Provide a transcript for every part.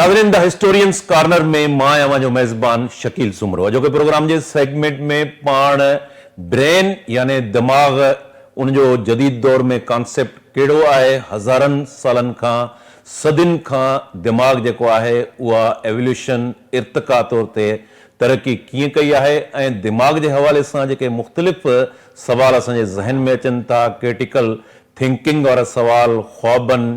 नाज़रीन, the historians corner में मां अवां जो मेज़बान शकील सुमरो। अॼु के प्रोग्राम जे सेगमेंट में पाण ब्रेन यानी दिमाग़ उनजो जदीद दौर में कॉन्सेप्ट कहिड़ो आहे, हज़ारनि सालनि खां सदियुनि खां दिमाग़ जेको आहे उहा एवोल्यूशन इर्तिका तौर ते तरक़ी कीअं कई आहे ऐं दिमाग़ जे हवाले सां जेके मुख़्तलिफ़ सवाल असांजे ज़हन में अचनि था, क्रिटिकल थिंकिंग वारा सवाल, ख़्वाबनि,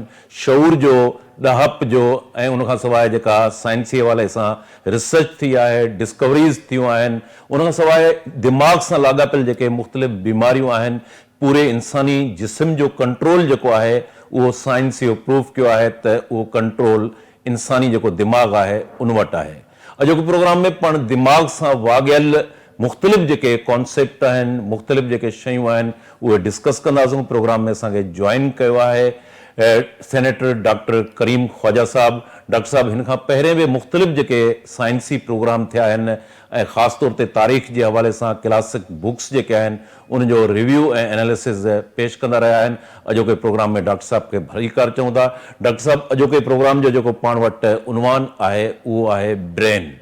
शऊर जो, ॾहाप जो ऐं उनखां सवाइ जेका साइंसी हवाले सां रिसर्च थी आहे, डिस्कवरीज़ थियूं आहिनि, उनखां सवाइ दिमाग़ सां लाॻापियल जेके मुख़्तलिफ़ बीमारियूं आहिनि, पूरे इंसानी जिस्म जो कंट्रोल जेको आहे उहो साइंस इहो प्रूफ कयो आहे त उहो कंट्रोल इंसानी जेको दिमाग़ आहे उन वटि आहे। अॼोके प्रोग्राम में पाण दिमाग़ सां वाॻियल मुख़्तलिफ़ जेके कॉन्सेप्ट आहिनि, मुख़्तलिफ़ जेके शयूं आहिनि उहे डिस्कस कंदासीं। प्रोग्राम में असांखे जॉइन कयो आहे सेनेटर डॉक्टर करीम ख्वाजा साहब। डॉक्टर साहब, हिन खां पहिरें बि मुख़्तलिफ़ जेके साइंसी प्रोग्राम थिया आहिनि ऐं ख़ासि तौर ते तारीख़ जे हवाले सां क्लासिक बुक्स जेके आहिनि उनजो रिव्यू ऐं एनालिसिस पेश कंदा रहिया आहिनि। अॼोके प्रोग्राम में डॉक्टर साहब खे भलीकार चऊं था। डॉक्टर साहब, अॼोके प्रोग्राम जो जेको पाण वटि उनवान आहे उहो आहे ब्रेन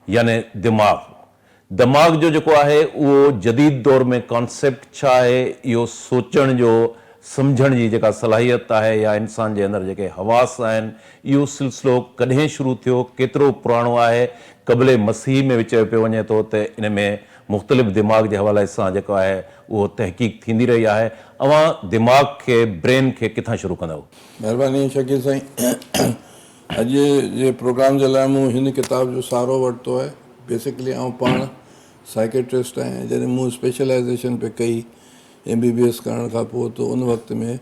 यानी दिमाग़। दिमाग़ जो जेको आहे उहो जदीद दौर में कॉन्सेप्ट छा आहे, इहो सोचण जो, सम्झण जी जेका सलाहियत आहे या इंसान जे अंदरि जेके हवास आहिनि, इहो सिलसिलो कॾहिं शुरू थियो, केतिरो पुराणो आहे, क़बले मसीह में चयो पियो वञे थो त इन में मुख़्तलिफ़ दिमाग़ जे हवाले सां जेको आहे उहो तहक़ीक़ थींदी रही आहे। अवां दिमाग़ खे, ब्रेन खे किथां शुरू कंदव? महिरबानी शकील साईं। अॼु जे प्रोग्राम जे लाइ मूं हिन किताब जो सहारो वरितो आहे। बेसिकली आउं पाण साइकेट्रिस्ट आहियां। जॾहिं मूं स्पेशलाइज़ेशन पे कई MBBS करण खां पोइ त उन वक़्त में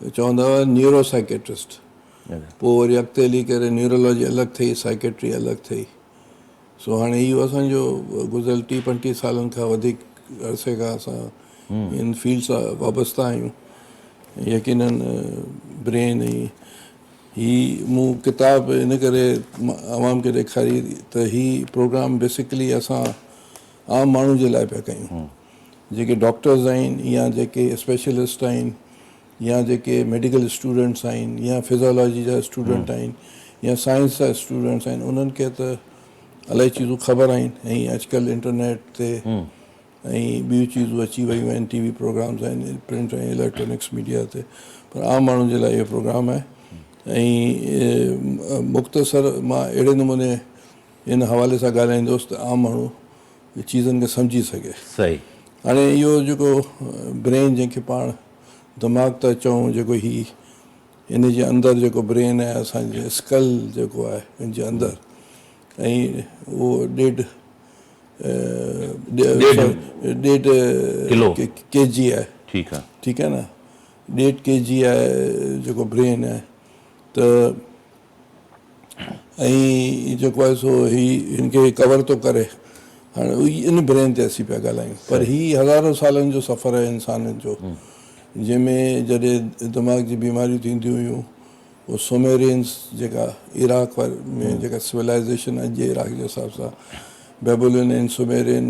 चवंदा हुआ न्यूरो साइकेट्रिस्ट। पोइ वरी अॻिते हली करे न्यूरोलॉजी अलॻि थी, साइकेट्री अलॻि थी। सो हाणे इहो असांजो गुज़िरियल 30-35 सालनि खां वधीक अरसे खां असां इन फील्ड सां वाबस्ता आहियूं। यकीनन ब्रेन ऐं मूं किताब इन करे आवाम खे ॾेखारी त हीउ प्रोग्राम बेसिकली असां आम माण्हू जे लाइ पिया कयूं। जेके डॉक्टर्स आहिनि या जेके स्पेशलिस्ट आहिनि या जेके मेडिकल स्टूडेंट्स आहिनि या फिज़ियोलॉजी जा स्टूडेंट आहिनि या साइंस जा स्टूडेंट्स आहिनि, उन्हनि खे त इलाही चीज़ूं ख़बर आहिनि ऐं अॼुकल्ह इंटरनेट ते ऐं ॿियूं चीज़ूं अची वियूं आहिनि, TV प्रोग्राम्स आहिनि, प्रिंट ऐं इलेक्ट्रॉनिक्स मीडिया ते। पर आम माण्हुनि जे लाइ इहो प्रोग्राम आहे ऐं मुख़्तसर मां अहिड़े नमूने इन हवाले सां ॻाल्हाईंदुसि त आम माण्हू चीज़नि खे सम्झी सघे। सही। हाणे इहो जेको ब्रेन जंहिंखे पाण दिमाग़ था चऊं, जेको इन जे अंदरि जेको ब्रेन आहे असांजे स्कल जेको आहे इन जे अंदरि, ऐं उहो ॾेढ kg आहे। ठीकु आहे न, 1.5 kg आहे जेको ब्रेन आहे। त ऐं जेको आहे सो हिनखे कवर थो करे। हाणे इन ब्रेन ते असीं पिया ॻाल्हायूं, पर हीउ हज़ारों सालनि जो सफ़र आहे इंसाननि जो, जंहिंमें जॾहिं दिमाग़ जी बीमारियूं थींदियूं हुयूं, उहो सुमेरियंस जेका इराक में जेका सिविलाइज़ेशन आहे, जे इराक जे हिसाब सां बेबुलियन ऐं सुमेरियन,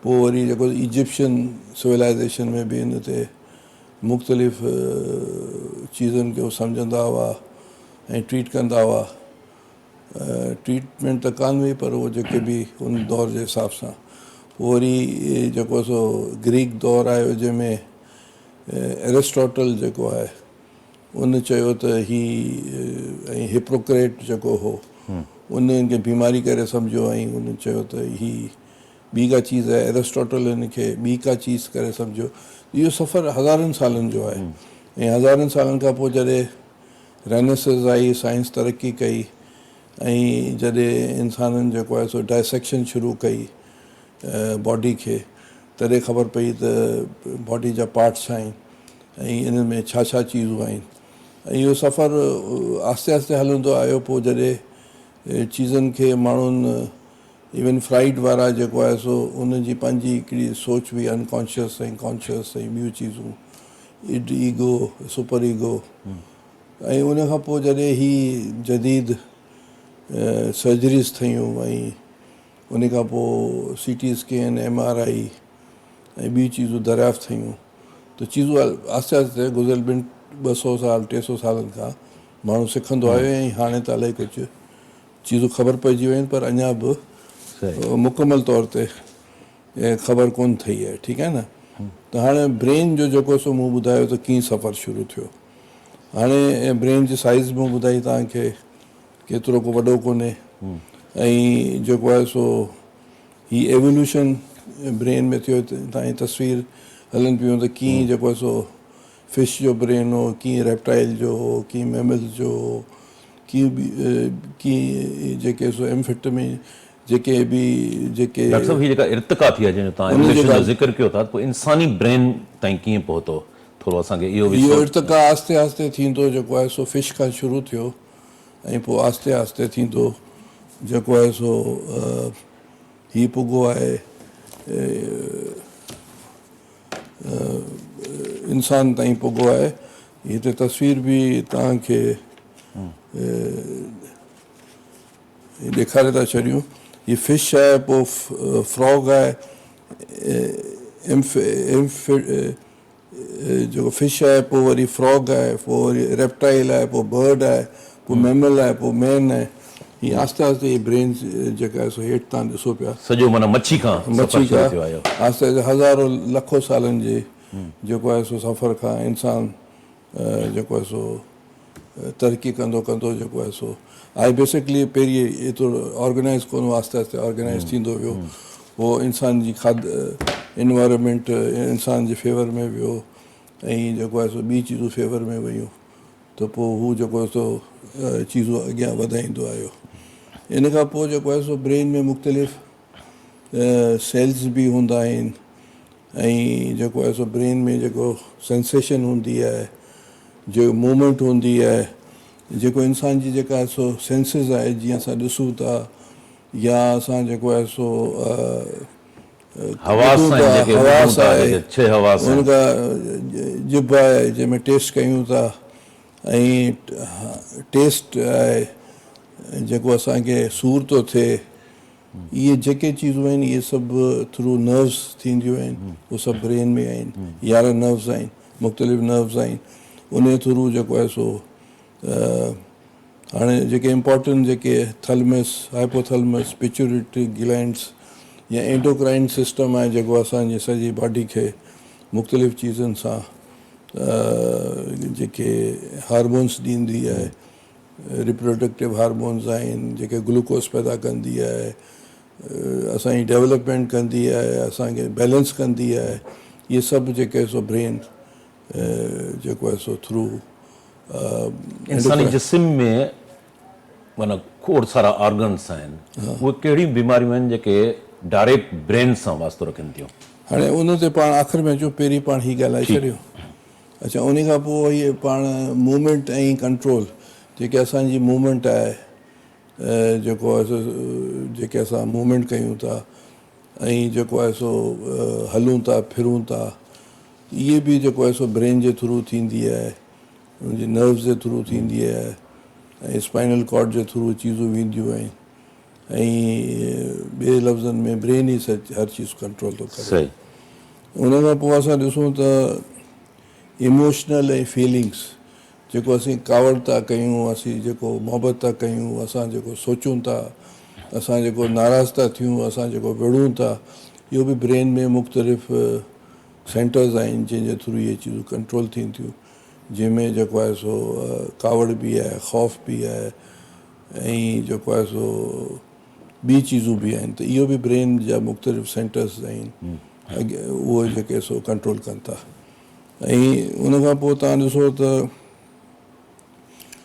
पोइ वरी जेको इजिप्शियन सिविलाइज़ेशन में बि हिन ते मुख़्तलिफ़ चीज़नि खे सम्झंदा हुआ ऐं ट्रीट कंदा हुआ। ट्रीटमेंट त कान हुई, पर उहो जेके बि उन दौर जे हिसाब सां। पोइ वरी जेको सो ग्रीक दौरु आयो, जंहिंमें एरिस्टोटल जेको आहे उन चयो त ऐं हिप्पोक्रेट जेको हो उन खे बीमारी करे सम्झो ऐं उन चयो त ॿी का चीज़ आहे। एरिस्टोटल हिनखे ॿी का चीज़ करे सम्झो। इहो सफ़र हज़ारनि सालनि जो आहे ऐं हज़ारनि सालनि खां पोइ जॾहिं रेनेसेंस आई, साइंस तरक़ी कई ऐं जॾहिं इंसाननि जेको आहे सो डायसेक्शन शुरू कई बॉडी खे, तॾहिं ख़बर पई त बॉडी जा पार्ट्स आहिनि ऐं इन में छा छा चीज़ूं आहिनि। ऐं इहो सफ़र आहिस्ते आहिस्ते हलंदो आयो। पोइ जॾहिं चीज़नि खे माण्हुनि, इवन फ्राइड वारा जेको आहे सो उनजी पंहिंजी हिकिड़ी सोच हुई, अनकॉन्शियस ऐं कॉन्शियस ऐं ॿियूं चीज़ूं, ईगो, सुपर ईगो। ऐं उन खां पोइ जॾहिं जदीद सर्जरीज़ ठहियूं ऐं उन खां पोइ CT स्कैन, MRI ऐं ॿियूं चीज़ूं दरियाफ़्त थियूं, त चीज़ूं आहिस्ते आहिस्ते गुज़िरियल 200 साल 300 सालनि खां माण्हू सिखंदो आयो ऐं हाणे त इलाही कुझु चीज़ूं ख़बर पइजी वियूं आहिनि पर अञा बि सही मुकमल तौर ते ख़बर कोन ठही आहे, ठीकु आहे न। त हाणे ब्रेन जो जेको सो मूं ॿुधायो त कीअं सफ़रु शुरू थियो। हाणे ब्रेन जी साइज़ मूं ॿुधाई तव्हांखे, केतिरो को वॾो कोन्हे, ऐं जेको आहे सो ही एवोल्यूशन ब्रेन में थियो। तव्हांजी तस्वीर हलनि पियूं त कीअं जेको आहे सो फिश जो ब्रेन हो, कीअं रेप्टाइल जो हो, कीअं मैमल्स जो हो, कीअं जेके सो एम्फिट में जेके बि जेके डॉक्टर साहब, ही जेका इर्तिका थी आहे जंहिंजो तव्हां एवोल्यूशन जो ज़िक्र कयो था, पोइ इंसानी ब्रेन ताईं कीअं पहुतो, थोरो असांखे इहो बि इहो इर्तिका आहिस्ते आहिस्ते थींदो जेको आहे सो फिश खां शुरू थियो, ऐं पोइ आहिस्ते आहिस्ते थींदो जेको आहे सो ही पुॻो आहे इंसान ताईं पुॻो आहे। हिते तस्वीर बि तव्हांखे ॾेखारे था छॾियूं। हीअ फिश आहे, पोइ फ्रॉग आहे, जेको फिश आहे, पोइ वरी फ्रॉग आहे, पोइ वरी रेप्टाइल आहे, पोइ बर्ड आहे, पोइ मैमल आहे, पोइ मैन आहे। हीअं आहिस्ते आहिस्ते हीअ ब्रेन जेका आहे सो हेठि तव्हां ॾिसो पिया, सॼो माना मच्छी खां मच्छी सफ़र शुरू थियो आहे। खां आहिस्ते आहिस्ते हज़ारों लखों सालनि जे जेको आहे सो सफ़र खां इंसान जेको आहे सो तरक़ी कंदो कंदो जेको आहे सो आहे। बेसिकली पहिरीं एतिरो ऑर्गेनाइज़ कोन हो, आहिस्ते आहिस्ते ऑर्गेनाइज़ थींदो वियो। पोइ इंसान जी इन्वायरमेंट इंसान जे फेवर में वियो, ऐं जेको आहे सो ॿी चीज़ूं फेवर में वियूं, त पोइ हू जेको आहे सो चीज़ूं अॻियां वधाईंदो आयो। इन खां पोइ जेको आहे सो ब्रेन में मुख़्तलिफ़ सेल्स बि हूंदा आहिनि, ऐं जेको आहे सो ब्रेन में जेको सेंसेशन हूंदी आहे, जो मूवमेंट हूंदी आहे, जेको इंसान जी जेका आहे सो सेंसिस आहे, जीअं असां ॾिसूं था या असां जेको आहे सो हवास आहे, छह हवास उनखां जिभ आहे जंहिंमें टेस्ट कयूं था, ऐं टेस्ट आहे जेको असांखे सूर थो थिए। इहे जेके चीज़ूं आहिनि इहे सभु थ्रू नर्व्स थींदियूं आहिनि, उहे सभु ब्रेन में आहिनि। 11 नर्व्स आहिनि, मुख़्तलिफ़ नर्व्स आहिनि, उन थ्रू जेको आहे सो हाणे जेके इम्पॉर्टेंट जेके थैलेमस, हाइपोथैलेमस, पिट्यूटरी ग्लैंड्स या एंडोक्राइन सिस्टम आहे, जेको असांजी सॼी बॉडी खे मुख़्तलिफ़ चीज़ुनि सां जेके हार्मोन्स ॾींदी आहे, रिप्रोडक्टिव हार्मोन्स आहिनि, जेके ग्लूकोस पैदा कंदी आहे, असांजी डेवलपमेंट कंदी आहे, असांखे बैलेंस कंदी आहे। इहे सभु जेके सो ब्रेन जेको आहे सो थ्रू इंसानी जिस्म में माना खोड़ सारा ऑर्गन्स आहिनि, उहे कहिड़ियूं बीमारियूं आहिनि जेके डायरेक्ट ब्रेन सां वास्तो रखनि थियूं? हाणे उन ते पाण आख़िर में अचूं, पहिरीं पाण हीअ ॻाल्हाए छॾियो। अच्छा, उन खां पोइ इहे पाण मूवमेंट ऐं कंट्रोल, जेके असांजी मूवमेंट आहे, जेको आहे सो जेके असां मूवमेंट कयूं था ऐं जेको आहे सो हलूं था फिरूं था, इहे बि जेको आहे सो ब्रेन जे थ्रू थींदी आहे, उनजे नर्व्स जे थ्रू थींदी आहे, ऐं स्पाइनल कॉर्ड जे थ्रू चीज़ूं वेंदियूं आहिनि, ऐं ॿिए लफ़्ज़नि में ब्रेन ई हर चीज़ कंट्रोल थो करे। उन खां पोइ असां ॾिसूं त इमोशनल ऐं फीलिंग्स, जेको असीं कावड़ था कयूं, असीं जेको मोहबत था कयूं, असां जेको सोचूं था, असां जेको नाराज़ था थियूं, असां जेको विढ़ूं था, इहो बि ब्रेन में मुख़्तलिफ़ सेंटर्स आहिनि जंहिंजे थ्रू इहे चीज़ूं कंट्रोल थियनि थियूं, जंहिंमें जेको आहे सो कावड़ बि आहे, ख़ौफ़ बि आहे, ऐं जेको आहे सो ॿी चीज़ूं बि आहिनि। त इहो बि ब्रेन जा मुख़्तलिफ़ सेंटर्स आहिनि, उहे जेके सो कंट्रोल कनि था। ऐं उन खां पोइ तव्हां ॾिसो त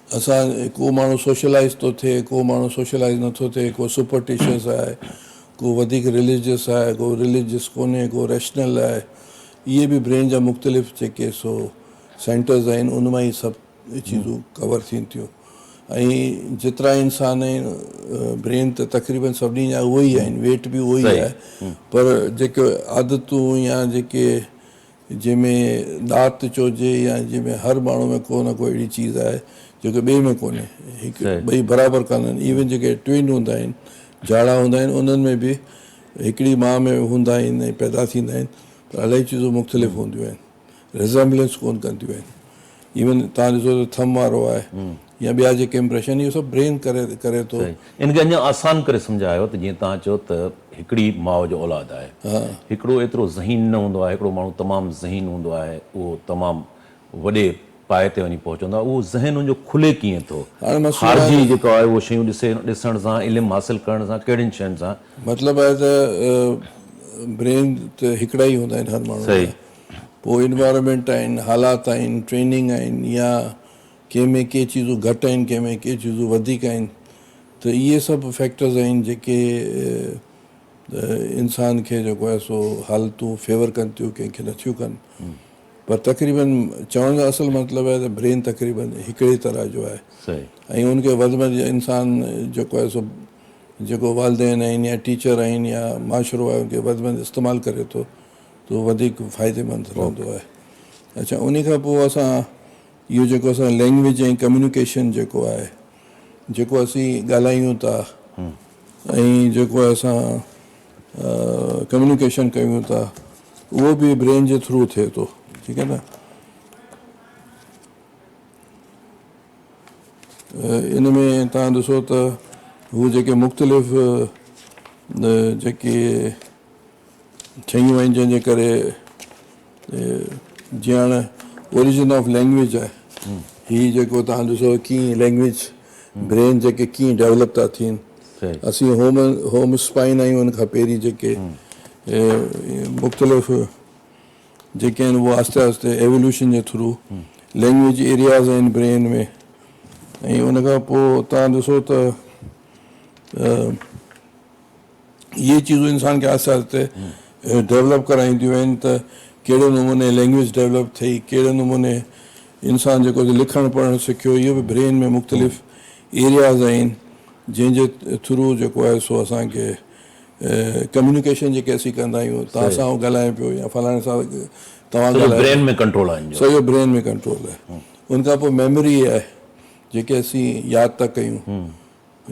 असां को माण्हू सोशलाइज़ थो थिए, को माण्हू सोशलाइज़ नथो थिए, को सुपरटिशियस आहे, को वधीक रिलीजियस आहे, को रिलीजियस कोन्हे, को रैशनल आहे। इहे बि ब्रेन जा मुख़्तलिफ़ जेके सो सेंटर्स आहिनि, उन मां ई सभु चीज़ूं कवर थियनि थियूं। ऐं जेतिरा इंसान आहिनि, ब्रेन त तक़रीबन सभिनी जा उहो ई आहिनि, वेट बि उहो ई आहे, पर जेके आदतूं या जेके जंहिंमें दात चइजे या जंहिंमें हर माण्हू में को न को अहिड़ी चीज़ आहे जेको ॿिए में कोन्हे, हिकु ॿई बराबरि कान आहिनि। इवन जेके ट्विन हूंदा आहिनि, झाड़ा हूंदा आहिनि, उन्हनि में बि हिकिड़ी माउ में हूंदा आहिनि ऐं पैदा थींदा आहिनि, पर इलाही चीज़ूं मुख़्तलिफ़ हूंदियूं आहिनि, रिज़ेम्बलेंस कोन कंदियूं आहिनि। इवन तव्हां ॾिसो त थम वारो आहे, या ॿिया जेके इम्प्रेशन, इहो सभु ब्रेन करे थो। इनखे अञा आसान करे सम्झायो त जीअं तव्हां चयो त हिकिड़ी माउ जो औलाद आहे, हिकिड़ो एतिरो ज़हीन न हूंदो आहे, हिकिड़ो माण्हू तमामु ज़हीन हूंदो आहे, उहो तमामु वॾे पाए ते वञी पहुचंदो आहे, उहो ज़हन हुनजो खुले कीअं थो? हारजी जेको आहे उहो शयूं ॾिसण सां, इल्मु हासिल करण सां, कहिड़ियुनि शयुनि सां? मतिलबु आहे त ब्रेन त हिकिड़ा ई हूंदा आहिनि हर माण्हू जा। पोइ इन्वायरमेंट आहिनि, हालात आहिनि, ट्रेनिंग आहिनि, या कंहिंमें के चीज़ूं घटि आहिनि, कंहिंमें के चीज़ूं वधीक आहिनि, त इहे सभु फैक्टर्स आहिनि जेके इंसान खे जेको आहे सो हालतूं फेवर कनि थियूं, कंहिंखे नथियूं कनि। पर तक़रीबन चवण जो असुलु मतिलबु आहे त ब्रेन तक़रीबन हिकिड़े तरह जो आहे। ऐं उनखे वधि में वधि इंसान जेको आहे सो जेको वालदेन आहिनि या टीचर आहिनि या माशरो आहे, उनखे वधि में वधि इस्तेमालु करे थो त उहो वधीक फ़ाइदेमंद रहंदो आहे। अच्छा, उन खां पोइ असां इहो जेको असां लैंग्वेज ऐं कम्युनिकेशन जेको आहे, जेको असीं ॻाल्हायूं था ऐं जेको असां कम्युनिकेशन कयूं था, उहो बि ब्रेन जे थ्रू थिए थो। ठीकु आहे न? इन में तव्हां ॾिसो त हू जेके मुख़्तलिफ़ जेके शयूं आहिनि जंहिंजे करे जीअं हाणे ओरिजिन ऑफ लैंग्वेज आहे, हीअ जेको तव्हां ॾिसो कीअं लैंग्वेज ब्रेन जेके कीअं डेवलप था थियनि। असीं होम स्पाइन आहियूं, उन खां पहिरीं जेके मुख़्तलिफ़ जेके आहिनि उहे आहिस्ते आहिस्ते एवोल्यूशन जे थ्रू लैंग्वेज एरियाज़ आहिनि ब्रेन में। ऐं उन खां पोइ तव्हां ॾिसो त इहे चीज़ूं इंसान खे आहिस्ते आहिस्ते डेवलप कराईंदियूं आहिनि त कहिड़े नमूने लैंग्वेज डेवलप थी, कहिड़े नमूने इंसान जेको लिखणु पढ़णु सिखियो, इहो बि ब्रेन में मुख़्तलिफ़ एरियाज़ आहिनि जंहिंजे थ्रू जेको आहे सो असांखे कम्युनिकेशन जेके असीं कंदा आहियूं, तव्हां सां ॻाल्हाए पियो या फलाणे सां तव्हां ॻाल्हायो, ब्रेन में कंट्रोल आहे, सॼो ब्रेन में कंट्रोल आहे। उन खां पोइ मेमोरी आहे, जेके असीं यादि था कयूं।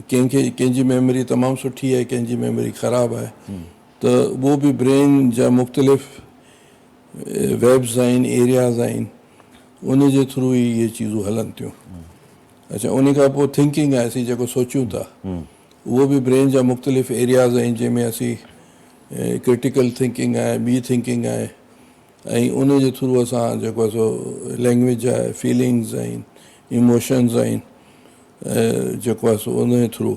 कंहिंजी मेमोरी तमामु सुठी आहे, कंहिंजी मेमोरी ख़राबु आहे, त उहो बि ब्रेन जा मुख़्तलिफ़ वेब्स आहिनि, एरियाज़ आहिनि, उन जे थ्रू ई इहे चीज़ूं हलनि थियूं। अच्छा, उन खां पोइ थिंकिंग आहे, असीं जेको सोचियूं था, उहो बि ब्रेन जा मुख़्तलिफ़ एरियाज़ आहिनि जंहिंमें असीं क्रिटिकल थिंकिंग आहे, ॿी थिंकिंग आहे, ऐं उन जे थ्रू असां जेको आहे सो लैंग्वेज आहे, फीलिंग्स आहिनि, इमोशन्स आहिनि, जेको आहे सो उन जे थ्रू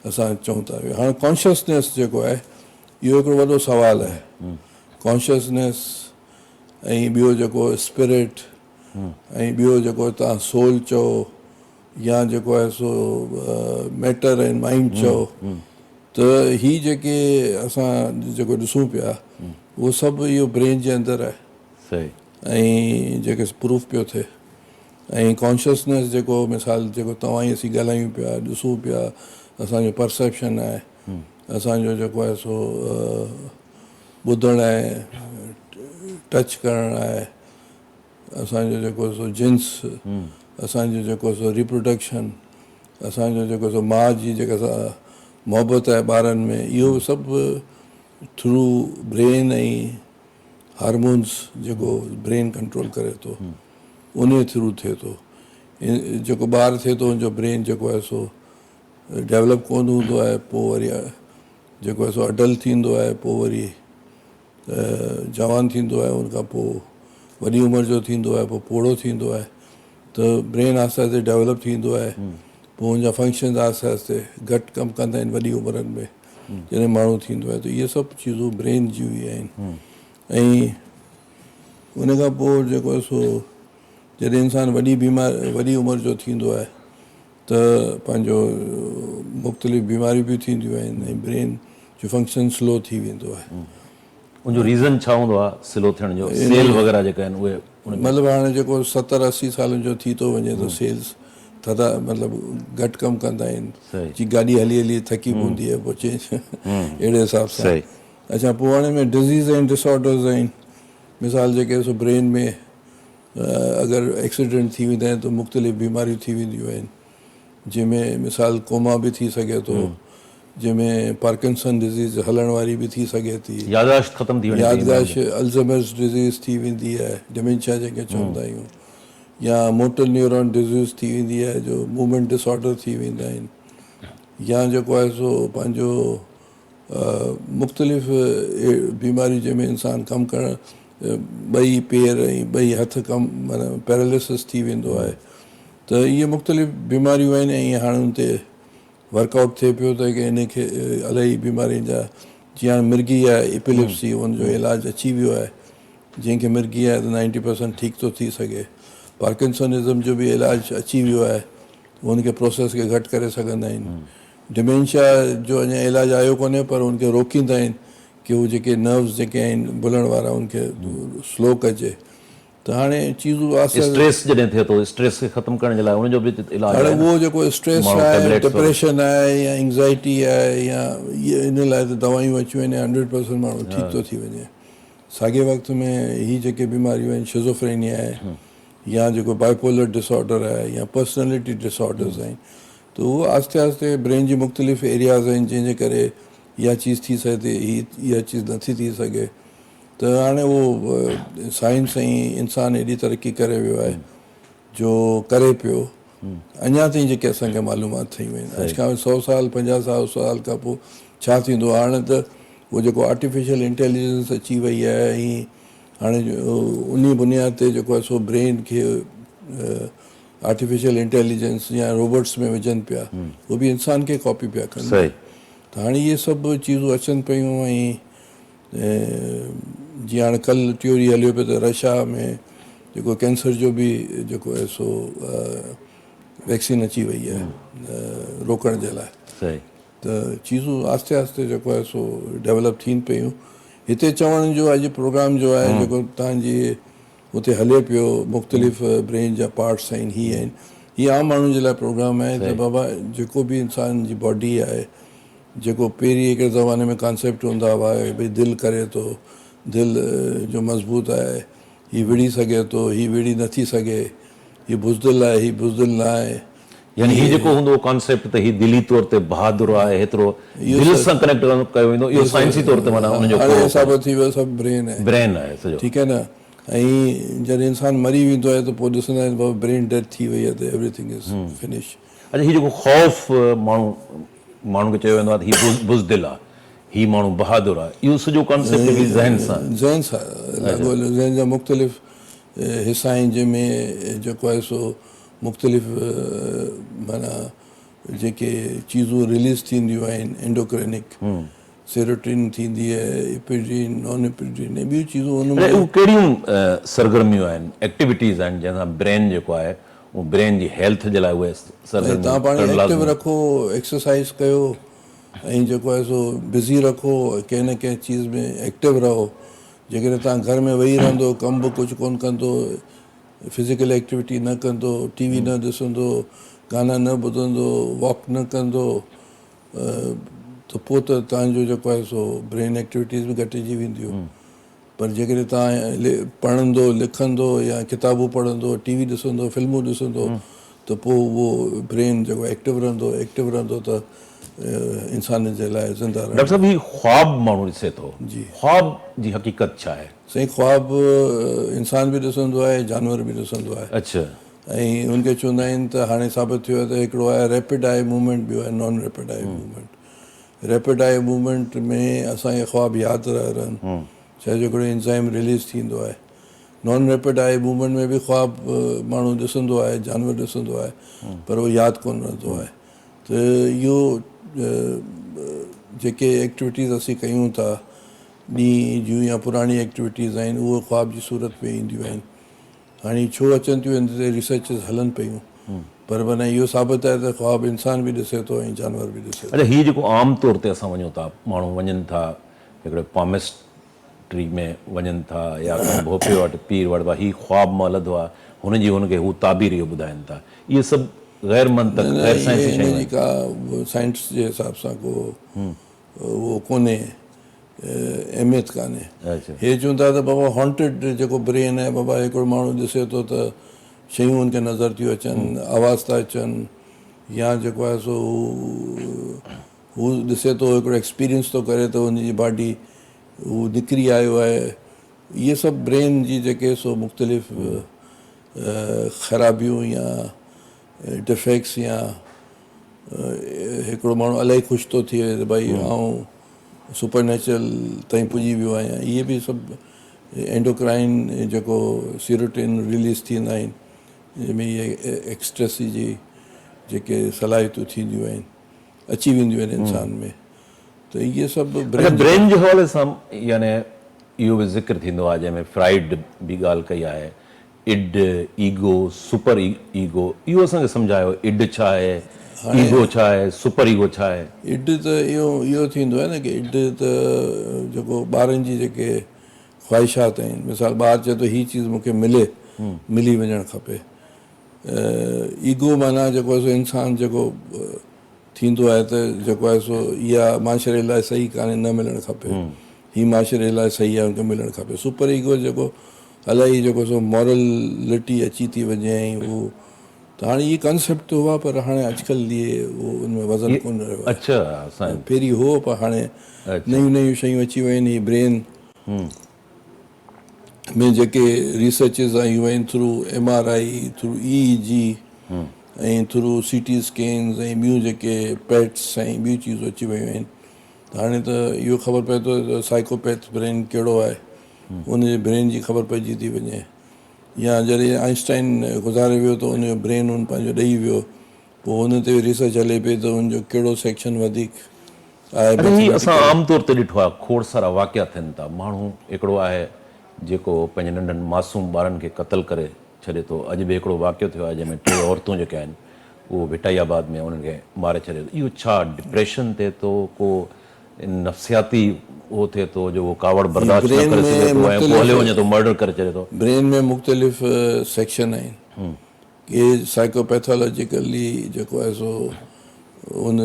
असां चऊं था। हाणे कॉन्शियसनेस जेको आहे, इहो हिकिड़ो वॾो सुवालु आहे। कॉन्शियसनेस ऐं ॿियो जेको स्पिरिट ऐं ॿियो जेको तव्हां सोल चओ या जेको आहे सो मैटर एंड माइंड चओ, त हीअ जेके असां जेको ॾिसूं पिया, उहो सभु इहो ब्रेन जे अंदरि आहे ऐं जेके प्रूफ पियो थिए। ऐं कॉन्शियसनेस जेको मिसाल जेको तव्हां ई असीं ॻाल्हायूं पिया, ॾिसूं पिया, असांजो परसेप्शन आहे, असांजो जेको आहे सो ॿुधणु आहे, टच करणु आहे, असांजो जेको सो जिन्स, असांजो जेको सो रिप्रोडक्शन, असांजो जेको सो माउ जी जेका मोहबत आहे ॿारनि में, इहो सभु थ्रू ब्रेन ऐं हार्मोन्स जेको ब्रेन कंट्रोल करे थो, उन थ्रू थिए थो। जेको ॿारु थिए थो हुनजो ब्रेन जेको आहे सो डेवलप कोन हूंदो आहे, पोइ वरी जेको आहे सो अडल्ट थींदो आहे, पोइ वरी जवान थींदो आहे, उनखां पोइ वॾी उमिरि जो थींदो आहे, पोइ पोड़ो थींदो आहे, त ब्रेन आहिस्ते आहिस्ते डेवलप थींदो आहे। पोइ हुनजा फंक्शन आहिस्ते आहिस्ते घटि कमु कंदा आहिनि वॾी उमिरि में जॾहिं माण्हू थींदो आहे। त इहे सभु चीज़ूं ब्रेन जूं ई आहिनि। ऐं उन खां पोइ जेको आहे सो जॾहिं इंसानु वॾी उमिरि जो थींदो आहे त पंहिंजो मुख़्तलिफ़ बीमारियूं बि थींदियूं आहिनि ऐं ब्रेन जो फंक्शन स्लो थी वेंदो आहे। उनजो रीज़न छा हूंदो आहे स्लो थियण जो? सेल वग़ैरह जेके आहिनि उहे मतिलबु हाणे जेको 70-80 सालनि जो थी थो वञे त सेल्स थधा मतिलबु घटि कमु कंदा आहिनि, जीअं गाॾी हली हली थकी पवंदी आहे, पोइ चेंज अहिड़े हिसाब सां। अच्छा, पोइ हाणे में डिज़ीज़ आहिनि, डिसऑर्डर्स आहिनि, मिसाल जेके सो ब्रेन में अगरि एक्सीडेंट थी वेंदा आहिनि त मुख़्तलिफ़ बीमारियूं थी वेंदियूं आहिनि, जंहिंमें मिसाल कोमा बि थी सघे थो, जंहिंमें पार्किंसन डिज़ीज़ हलण वारी बि थी सघे थी, याददाश्त ख़तमु थी वेंदी, याददाश्त अल्ज़ाइमर्स डिज़ीज़ थी वेंदी आहे, डिमेंशिया जंहिंखे चवंदा आहियूं, या मोटर न्यूरॉन डिज़ीज़ थी वेंदी आहे जो मूवमेंट डिसऑर्डर थी वेंदा आहिनि या जेको आहे सो पंहिंजो मुख़्तलिफ़ बीमारियूं जंहिंमें इंसानु कमु करणु ॿई पेर ऐं ॿई हथ कमु माना पैरालिसिस थी वेंदो आहे त इहे मुख़्तलिफ़ बीमारियूं आहिनि ऐं हाणे हुन ते वर्कआउट थिए पियो त की इन खे इलाही बीमारियुनि जा जीअं हाणे मिर्गी आहे एपिलिप्सी हुनजो इलाजु अची वियो आहे जंहिंखे मिर्गी आहे त 90% ठीकु थो थी सघे पार्किंसनिज़म जो बि इलाजु अची वियो आहे हुनखे प्रोसेस खे घटि करे सघंदा आहिनि डिमेंशिया जो अञा इलाजु आयो कोन्हे पर हुनखे रोकींदा आहिनि की उहे जेके नर्व्स जेके आहिनि भुलण वारा उनखे स्लो कजे त हाणे चीज़ूं आहिस्ते स्ट्रेस जॾहिं थिए थो स्ट्रेस खे ख़तमु करण जे लाइ उनजो बि इलाज हाणे आहे न? उहो जेको स्ट्रेस माण्हू आहे tablets डिप्रेशन आहे या एंग्ज़ाइटी आहे या इहे इन लाइ त दवायूं अची वञे 100% माण्हू ठीकु थो थी वञे साॻे वक़्त में हीअ जेके बीमारियूं आहिनि शिज़ोफ्रेनिया आहे या जेको बाइपोलर डिसऑर्डर आहे या पर्सनैलिटी डिसऑर्डर्स आहिनि त उहो आहिस्ते आहिस्ते ब्रेन जी मुख़्तलिफ़ एरियाज़ आहिनि जंहिंजे करे इहा चीज़ थी सघे थी इहा चीज़ नथी थी सघे त हाणे उहो साइंस ऐं इंसानु एॾी तरक़ी करे वियो आहे जो करे पियो अञा ताईं जेके असांखे मालूमात ठही वियूं आहिनि अॼु खां 100 साल 50 साल खां पोइ छा थींदो हाणे त उहो जेको आर्टिफिशियल इंटेलिजेंस अची वई आहे ऐं हाणे उन बुनियाद ते जेको आहे सो ब्रेन खे आर्टिफिशियल इंटेलिजेंस या रोबोट्स में विझनि पिया उहो बि इंसान खे कॉपी पिया कनि सही त हाणे इहे सभु चीज़ूं अचनि पियूं ऐं जीअं हाणे कल्ह थ्योरी हलियो पियो त रशिया में जेको कैंसर जो बि जेको आहे सो वैक्सीन अची वई आहे रोकण जे लाइ सही त चीज़ूं आहिस्ते आहिस्ते जेको आहे सो डेवलप थियनि पियूं हिते चवण जो अॼु प्रोग्राम जो आहे जेको तव्हांजी हुते हले पियो मुख़्तलिफ़ ब्रेन जा पार्ट्स आहिनि हीअ आहिनि हीअ आम माण्हुनि जे लाइ प्रोग्राम आहे त बाबा जेको बि इंसान जी बॉडी आहे जेको पहिरीं हिकिड़े ज़माने में कॉन्सेप्ट हूंदा हुआ भई दिलि करे थो दिलि जो मज़बूत आहे हीअ विड़ी सघे थो हीअ विड़ी नथी सघे हीअ बुज़दिल आहे हीअ बुज़दिल न आहे यानी हीउ जेको हूंदो कॉन्सेप्ट त हीउ दिली तौर ते बहादुर आहे हेतिरो दिलि सां कनेक्ट कयो वेंदो इहो साइंसी तौर ते माना हुनजो हाणे हिसाब थी वियो सभु ब्रेन आहे ब्रेन आहे सॼो ठीकु आहे न ऐं जॾहिं इंसानु मरी वेंदो आहे त पोइ ॾिसंदा आहिनि बाबा ब्रेन डेथ थी वई आहे त एवरीथिंग इज़ फिनिश अच्छा हीउ जेको ख़ौफ़ माण्हू खे चयो वेंदो आहे त हीउ बुज़दिल आहे हीउ माण्हू बहादुर आहे इहो सॼो कॉन्सेप्ट बि ज़हन सां ज़हन सां ज़हन जा मुख़्तलिफ़ हिसा आहिनि जंहिंमें जेको आहे सो मुख़्तलिफ़ माना जेके चीज़ूं रिलीज़ थींदियूं आहिनि एंडोक्रिनिक सेरोटिन थींदी आहे एपिड्रीन नॉन एपिड्रीन ऐं ॿियूं चीज़ूं हुन में उहे कहिड़ियूं सरगर्मियूं आहिनि एक्टिविटीज़ आहिनि जंहिंसां ब्रेन जेको आहे उहो ब्रेन जी हेल्थ जे लाइ उहे तव्हां पाण एक्टिव रखो एक्सरसाइज़ कयो ऐं जेको आहे सो बिज़ी रखो कंहिं न कंहिं चीज़ में एक्टिव रहो जेकॾहिं तव्हां घर में वेही रहंदो कमु बि कुझु कोन कंदो फिज़िकल एक्टिविटी न कंदो टीवी न ॾिसंदो गाना न ॿुधंदो वॉक न कंदो त पोइ त तव्हांजो जेको आहे सो ब्रेन एक्टिविटीज़ बि घटिजी वेंदियूं पर जेकॾहिं तव्हां पढ़ंदो लिखंदो या किताबूं पढ़ंदो टीवी ॾिसंदो फिल्मूं ॾिसंदो त पोइ उहो ब्रेन जेको एक्टिव रहंदो त इंसान जे लाइ ज़िंदा रहंदो डॉक्टर साहब हीउ ख़्वाब माण्हू ॾिसे थो जी ख़्वाब जी हक़ीक़त छा आहे साईं ख़्वाब इंसान बि ॾिसंदो आहे जानवर बि ॾिसंदो आहे अच्छा ऐं उनखे चवंदा आहिनि त हाणे साबित थियो आहे त हिकिड़ो आहे रैपिड आई मूवमेंट ॿियो आहे non rapid eye movement rapid eye movement में असांखे ख़्वाब यादि रहनि छा हिकिड़ो एंज़ाइम रिलीज़ थींदो आहे नॉन रैपिड आई मूवमेंट में बि ख़्वाब माण्हू ॾिसंदो आहे जानवर ॾिसंदो आहे पर उहो यादि कोन रहंदो आहे त इहो जेके एक्टिविटीज़ असीं कयूं था ॾींहं जूं या पुराणी एक्टिविटीज़ आहिनि उहे ख़्वाब जी सूरत में ईंदियूं आहिनि हाणे छो अचनि थियूं हिन ते रिसर्चिस हलनि पियूं पर माना इहो साबित आहे त ख़्वाब इंसान बि ॾिसे थो ऐं जानवर बि ॾिसे थो अच्छा हीउ जेको आम तौर ते असां वञूं था माण्हू वञनि था हिकिड़े पामिस्ट्री में वञनि था या भोपे वटि पीर वटि हीउ ख्वाब मां हलंदो आहे हुनजी हुनखे हू ताबीर इहो ॿुधाइनि था इहे सभु गैर मंतक गैर साइंसी शयूं हिनजी का साइंस जे हिसाब सां को उहो कोन्हे अहमियत कान्हे अच्छा हे चवनि था त बाबा हॉन्टेड जेको ब्रेन आहे बाबा हिकिड़ो माण्हू ॾिसे थो त शयूं हुनखे नज़र थियूं अचनि आवाज़ था अचनि या जेको आहे सो हू ॾिसे थो हिकिड़ो एक्सपीरियंस थो करे त हुनजी बॉडी हू निकिरी आयो आहे इहे सभु ब्रेन जी जेके सो मुख़्तलिफ़ ख़राबियूं या डिफेक्ट्स या हिकिड़ो माण्हू इलाही ख़ुशि थो थिए त भई आउं सुपर नेचुरल ताईं पुॼी वियो आहियां, इहे बि सभु एंडोक्राइन जेको सीरोटिन रिलीज़ थींदा आहिनि, जंहिंमें इहे एक्सट्रेसी जी जेके सलाहियतूं थींदियूं आहिनि अची वेंदियूं आहिनि इंसान में, त इहे सभु ब्रेन जे हवाले सां यानी इहो बि ज़िक्र थींदो आहे जंहिंमें फ्राइड बि ॻाल्हि कई आहे, इड, ईगो, सुपर ईगो, इहो असांखे सम्झायो, इड छा आहे, ईगो छा आहे, सुपर ईगो छा आहे? इड त इहो थींदो आहे न की इड त जेको ॿारनि जी जेके ख़्वाहिशात आहिनि, मिसाल ॿारु चए थो हीअ चीज़ मूंखे मिली वञणु खपे। ईगो माना जेको आहे सो इंसानु जेको थींदो आहे त जेको आहे सो इहा माशरे लाइ सही कान्हे, न मिलणु खपे, हीअ माशरे लाइ सही आहे हुनखे मिलणु खपे। सुपर ईगो जेको इलाही जेको सो मॉरलिटी अची थी वञे ऐं उहो, त हाणे इहे कंसेप्ट त हुआ पर हाणे अॼुकल्ह इहे उनमें वज़न कोन रहियो आहे। अच्छा, असां पहिरीं हो पर हाणे नयूं नयूं शयूं अची वियूं आहिनि। हीअ ब्रेन में जेके रिसर्चिस आयूं आहिनि थ्रू MRI, थ्रू EEG ऐं थ्रू CT स्कैन्स ऐं ॿियूं जेके पेट्स ऐं ॿियूं चीज़ूं अची वियूं आहिनि, त हाणे त इहो ख़बर पए थो त साइकोपैथ ब्रेन कहिड़ो आहे, उनजे ब्रेन जी ख़बर पइजी थी वञे। या जॾहिं आइंस्टाइन गुज़ारे वियो त उनजो ब्रेन उन पंहिंजो ॾेई वियो, पोइ हुन ते रिसर्च हले पई त हुनजो कहिड़ो सेक्शन वधीक आहे। हीअ असां आमतौर ते ॾिठो आहे, खोड़ सारा वाक़िया थियनि था। माण्हू हिकिड़ो आहे जेको पंहिंजे नंढनि मासूम ॿारनि खे क़तल करे छॾे थो। अॼु बि हिकिड़ो वाक़ियो थियो आहे जंहिंमें 3 औरतूं जेके आहिनि उहो भिटाइयाबाद में उन्हनि खे मारे छॾे थो। इहो छा डिप्रेशन थिए थो, को नफ़्सियाती उहो थिए थो जो उहो कावड़ बर्दाश्त न करे सघे थो ऐं पोइ हलियो वञे थो, मर्डर करे छॾे थो? ब्रेन में मुख़्तलिफ़ सेक्शन आहिनि, के साइकोपैथोलॉजिकली जेको आहे सो उन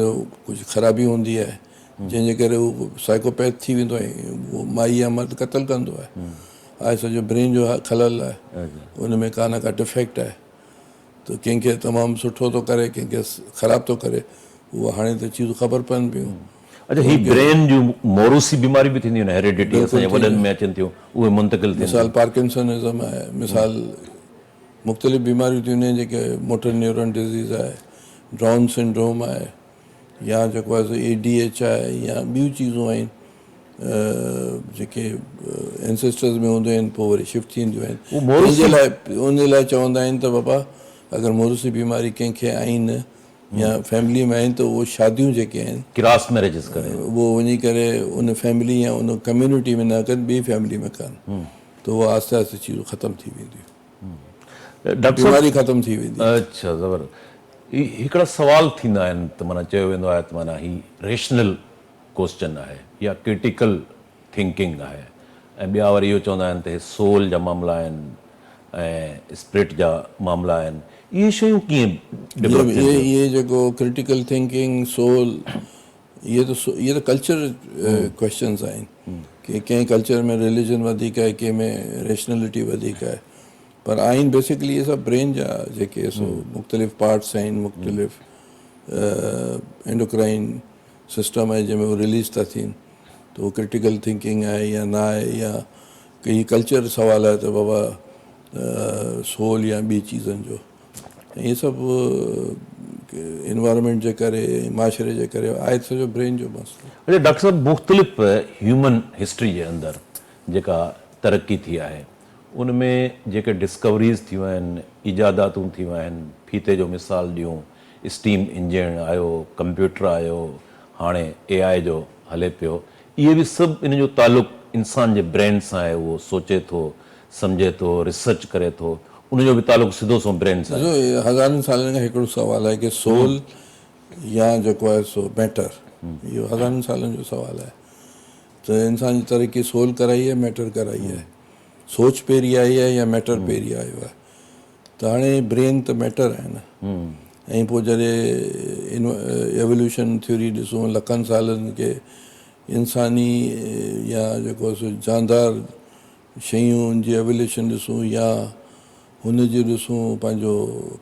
कुझु ख़राबी हूंदी आहे जंहिंजे करे उहो साइकोपैथ थी वेंदो आहे, उहो माई या मर्द क़तल कंदो आहे। सॼो ब्रेन जो खलल आहे, उन में का न का डिफेक्ट आहे, त कंहिंखे तमामु सुठो थो करे, कंहिंखे ख़राबु थो करे, उहो हाणे त चीज़ूं ख़बर पवनि पियूं। अच्छा, ही ब्रेन जूं मोरूसी बीमारी बि थींदियूं आहिनि, हेरिडिटी असांजे वॾनि में अचनि थियूं, उहे मुंतक़िल थियनि। मिसाल पार्किंसनिज़म आहे, मिसाल मुख़्तलिफ़ बीमारियूं थियूं आहिनि जेके मोटर न्यूरॉन डिज़ीज़ आहे, डाउन सिंड्रोम आहे, या जेको आहे सो ADH आहे, या ॿियूं चीज़ूं आहिनि जेके एंसेस्टर्स में हूंदियूं आहिनि, पोइ वरी शिफ्ट थींदियूं आहिनि। उन लाइ चवंदा आहिनि त बाबा अगरि मोरूसी बीमारी कंहिंखे आहिनि या फैमिली में आहिनि त उहो शादियूं जेके आहिनि क्रॉस मैरिजिस करे उहो वञी करे उन फैमिली या उन कम्यूनिटी में न कनि, ॿी फैमिली में कनि, त उहो आहिस्ते आहिस्ते चीज़ूं ख़तमु थी वेंदियूं, बीमारी ख़तमु थी वेंदी। अच्छा, ज़बरदस्त। हिकिड़ा सवाल थींदा आहिनि त माना चयो वेंदो आहे त माना ही रेशनल क्वेश्चन आहे या क्रिटिकल थिंकिंग आहे, ऐं ॿिया वरी इहो चवंदा आहिनि त हे सोल जा मामला आहिनि ऐं स्पिरिट जा मामला आहिनि। इहे शयूं कीअं डेवलप थियनि? इहे जेको क्रिटिकल थिंकिंग, सोल, इहे त कल्चर क्वेश्चन्स आहिनि की कंहिं कल्चर में रिलीजन वधीक आहे, कंहिं में रेशनलिटी वधीक आहे, पर आहिनि बेसिकली इहे सभु ब्रेन जा जेके सो मुख़्तलिफ़ पार्ट्स आहिनि, मुख़्तलिफ़ एंडोक्राइन सिस्टम आहे जंहिंमें उहे रिलीज़ था थियनि, त उहो क्रिटिकल थिंकिंग आहे या न आहे, या कई कल्चर सवाल आहे त बाबा सोल या ॿी चीज़नि जो, इहे सभु इन्वायरमेंट जे करे, माशरे जे करे आहे सॼो ब्रेन जो मसइलो। अच्छा डॉक्टर साहब, मुख़्तलिफ़ ह्यूमन हिस्ट्री जे अंदरि जेका तरक़ी थी आहे उन में जेके डिस्कवरीज़ थियूं आहिनि, इजादातूं थियूं आहिनि, फीते जो मिसाल ॾियूं, स्टीम इंजन आयो, कंप्यूटर आयो, हाणे AI जो हले पियो, इहे बि सभु इन जो तालुक़ु इंसान जे ब्रेन सां आहे। उहो सोचे थो, सम्झे थो, रिसर्च करे थो, उनजो बि तालुक़ु सिधो सो ब्रेन सां आहे। हज़ारनि सालनि खां हिकिड़ो सुवालु आहे की सोल या जेको आहे सो मैटर, इहो हज़ारनि सालनि जो सुवालु आहे। त इंसान जी तरक़ी सोल कराई आहे, मैटर कराई आहे, सोच पहिरीं आई आहे या मैटर पहिरीं आयो आहे, त हाणे ब्रेन त मैटर आहे न। ऐं पोइ जॾहिं एवोल्यूशन थ्योरी ॾिसूं, लखनि सालनि खे इंसानी या जेको सो जानदार शयूं जी एवोल्यूशन ॾिसूं, या हुनजी ॾिसूं पंहिंजो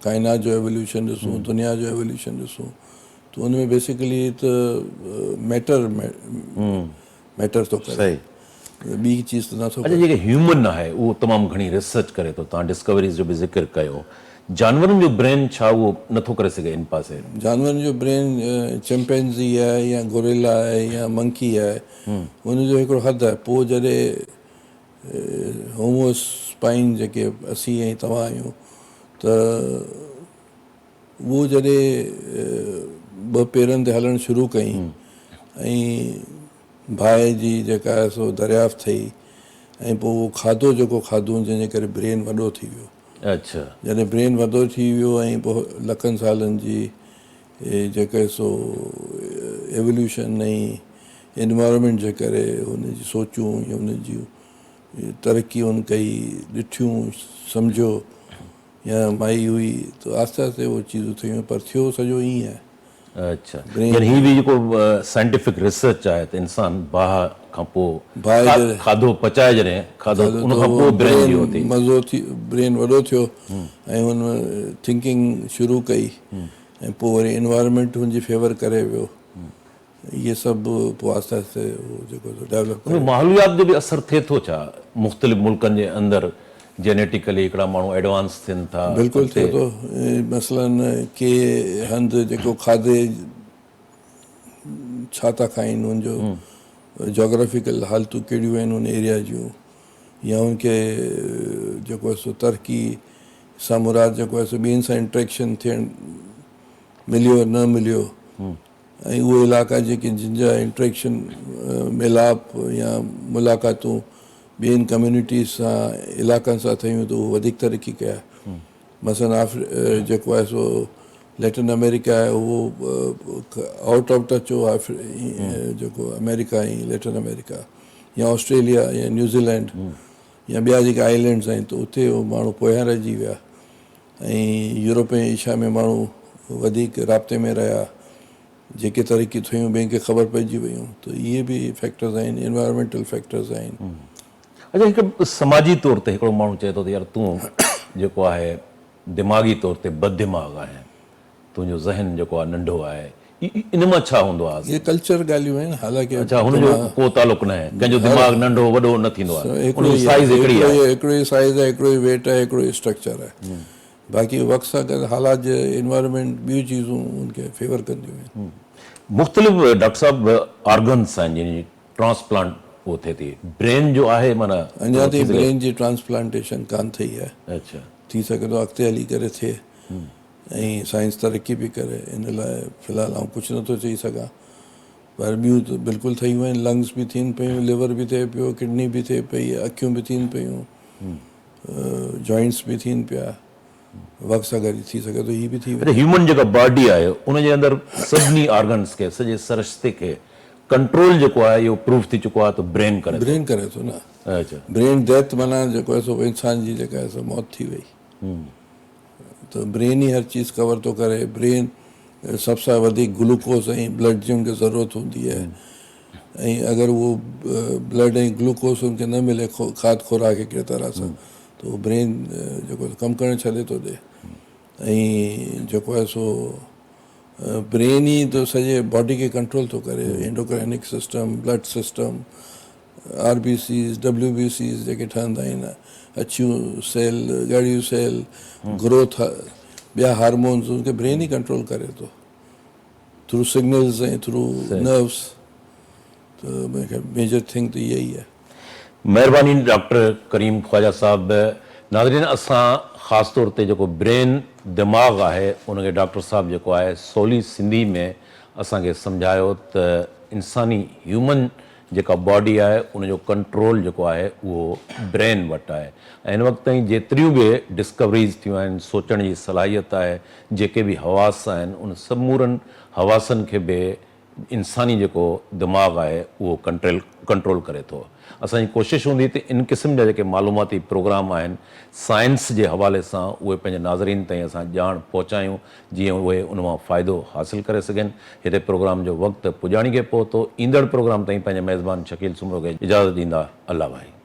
काइनात जो एवोल्यूशन ॾिसूं, दुनिया जो एवोल्यूशन ॾिसूं, त उन में बेसिकली त मैटर थो करे। ॿी चीज़ त नथो अच्छा जेके ह्यूमन आहे उहो तमामु घणी रिसर्च करे थो, तव्हां डिस्कवरीज़ जो बि ज़िक्र कयो, जानवरनि जो ब्रेन छा उहो नथो करे सघे इन पासे? जानवरनि जो ब्रेन चिंपैंज़ी आहे या गोरिल्ला आहे या मंकी आहे, हुनजो हिकिड़ो हदि आहे। पोइ जॾहिं होमोस्पाइन जेके असीं ऐं तव्हां आहियूं, त उहो जॾहिं ॿ पेरनि ते हलणु शुरू कई ऐं बाहि जी जेका आहे सो दरियाफ़्त थी, ऐं पोइ उहो खाधो जेको खाधो जंहिंजे करे ब्रेन वॾो थी वियो। अच्छा, जॾहिं ब्रेन वॾो थी वियो ऐं पोइ लखनि सालनि जी जेके सो एवोल्यूशन ऐं एनवायरमेंट जे करे हुनजी सोचूं या हुनजी तरक़ी हुन कई, ॾिठियूं, सम्झो या माई हुई, त आहिस्ते आहिस्ते उहो चीज़ूं थियूं, पर थियो सॼो ईअं आहे। अच्छा, यानी हीअ बि जेको साइंटिफिक रिसर्च आहे त इंसान बाहि खां पोइ खाधो पचाए जॾहिं खाधो उन खां पोइ ब्रेन जी होती मज़ो थी, ब्रेन वॾो थियो ऐं हुन थिंकिंग शुरू कई, ऐं पोइ वरी एनवायरमेंट हुनजी फेवर करे वियो। इहे सभु पोइ आहिस्ते आहिस्ते जेको डेवलप माहौलियात जो बि असरु थिए थो छा मुख़्तलिफ़ मुल्कनि जे अंदरि? जेनेटिकली हिकिड़ा माण्हू एडवांस थियनि था। बिल्कुलु थिए थो। मसलन के हंधि जेको खाधे छा था खाइनि, हुनजो जोग्राफिकल हालतूं कहिड़ियूं आहिनि उन एरिया जूं, या उनखे जेको आहे सो तरक़ी सां मुराद जेको आहे सो ॿियनि सां इंट्रेक्शन थियणु मिलियो न मिलियो, ऐं उहे इलाइक़ा जेके जिन जा इंट्रेक्शन मिलाप या मुलाक़ातूं ॿियनि कम्यूनिटीज़ सां इलाइक़नि सां थियूं त उहो वधीक तरक़ी कया। मसलन जेको आहे सो लैटिन अमेरिका आहे, उहो आउट ऑफ टच हो जेको अमेरिका ऐं लैटिन अमेरिका, या ऑस्ट्रेलिया या न्यूज़ीलैंड या ॿिया जेके आइलैंड्स आहिनि, त उते उहो माण्हू पोयां रहिजी विया, ऐं यूरोप ऐं एशिया में माण्हू वधीक राब्ते में रहिया, जेके तरक़ी थियूं ॿियनि खे ख़बर पइजी वियूं। त इहे बि फैक्टर्स आहिनि, एनवायरमेंटल फैक्टर्स आहिनि। अच्छा, हिकु समाजी तौर ते हिकिड़ो माण्हू चए थो त यार तूं जेको आहे दिमाग़ी तौर ते बददिमाग़ आहे, तुंहिंजो ज़हन जेको आहे नंढो आहे, इन मां छा हूंदो आहे? इहे कल्चर ॻाल्हियूं आहिनि, हालांकि अच्छा, हुनजो को तालुक न आहे, कंहिंजो दिमाग़ नंढो वॾो न थींदो आहे, हिकिड़ो ई साइज़ आहे, हिकिड़ो ई वेट आहे, हिकिड़ो ई स्ट्रक्चर आहे। बाक़ी वक़्त सां गॾु हालात जे एनवायरमेंट ॿियूं चीज़ूं उनखे फेवर कंदियूं आहिनि। मुख़्तलिफ़ डॉक्टर साहब ऑर्गन्स आहिनि जिन ट्रांसप्लांट उहो थिए थी, ब्रेन जो आहे माना अञा ताईं ब्रेन जी ट्रांसप्लांटेशन कान थी आहे। अच्छा, थी सघे थो अॻिते हली करे थिए, ऐं साइंस तरक़ी बि करे, इन लाइ फ़िलहालु आउं कुझु नथो चई सघां, पर ॿियूं त बिल्कुलु ठही वियूं आहिनि। लंग्स बि थियनि पियूं, लिवर बि थिए पियो, किडनी बि थिए पई, अखियूं बि थियनि पियूं, जॉइंट्स बि थियनि पिया। वक़्त सां गॾु थी सघे थो हीअ बि थी वञे। ह्यूमन जेका बॉडी आहे उनजे अंदरि सभिनी ऑर्गन्स खे, सॼे सरिश्ते खे कंट्रोल जेको आहे इहो प्रूव थी चुको आहे त ब्रेन करे थो न। अच्छा, ब्रेन डेथ माना जेको आहे सो इंसान जी जेका आहे सो मौत थी वई, त ब्रेन ई हर चीज़ कवर थो करे। ब्रेन सभ सां वधीक ग्लूकोस ऐं ब्लड जी हुनखे ज़रूरत हूंदी आहे, ऐं अगरि उहो ब्लड ऐं ग्लूकोस हुनखे न मिले खाद खुराक हिकिड़े तरह सां, त उहो ब्रेन जेको कमु करणु छॾे थो ॾिए। ऐं जेको आहे सो ब्रेन ई त सॼे बॉडी खे कंट्रोल थो करे, endocrinic system, blood system, RBCs, WBCs जेके ठहंदा आहिनि, अछियूं सेल, ॻाढ़ियूं सेल, ग्रोथ, ॿिया हार्मोन्स, उनखे ब्रेन ई कंट्रोल करे थो थ्रू सिग्नल्स ऐं थ्रू नर्व्स। त मेजर थिंग त इहा ई आहे। महिरबानी डॉक्टर करीम ख्वाजा साहब। नाज़रीन, असां ख़ासि तौर ते जेको ब्रेन दिमाग़ आहे उनखे डॉक्टर साहब जेको आहे सवली सिंधी में असांखे सम्झायो त इंसानी ह्यूमन जेका बॉडी आहे उनजो कंट्रोल जेको आहे उहो ब्रेन वटि आहे, ऐं हिन वक़्त ताईं जेतिरियूं बि डिस्कवरीज़ थियूं आहिनि, सोचण जी सलाहियत आहे, जेके बि हवास आहिनि, उन समूरनि हवासनि खे बि इंसानी जेको दिमाग़ आहे उहो कंट्रोल करे थो। असांजी कोशिशि हूंदी त इन क़िस्म जा जेके मालूमाती प्रोग्राम आहिनि साइंस जे हवाले सां उहे पंहिंजे नाज़रीन ताईं असां ॼाण पहुचायूं, जीअं उहे उन मां फ़ाइदो हासिलु करे सघनि। हिते प्रोग्राम जो वक़्तु पुॼाणी खे पहुतो। ईंदड़ प्रोग्राम ताईं पंहिंजे मेज़बान शकील सुमरो खे इजाज़त ॾींदा। अल्लाह भाई।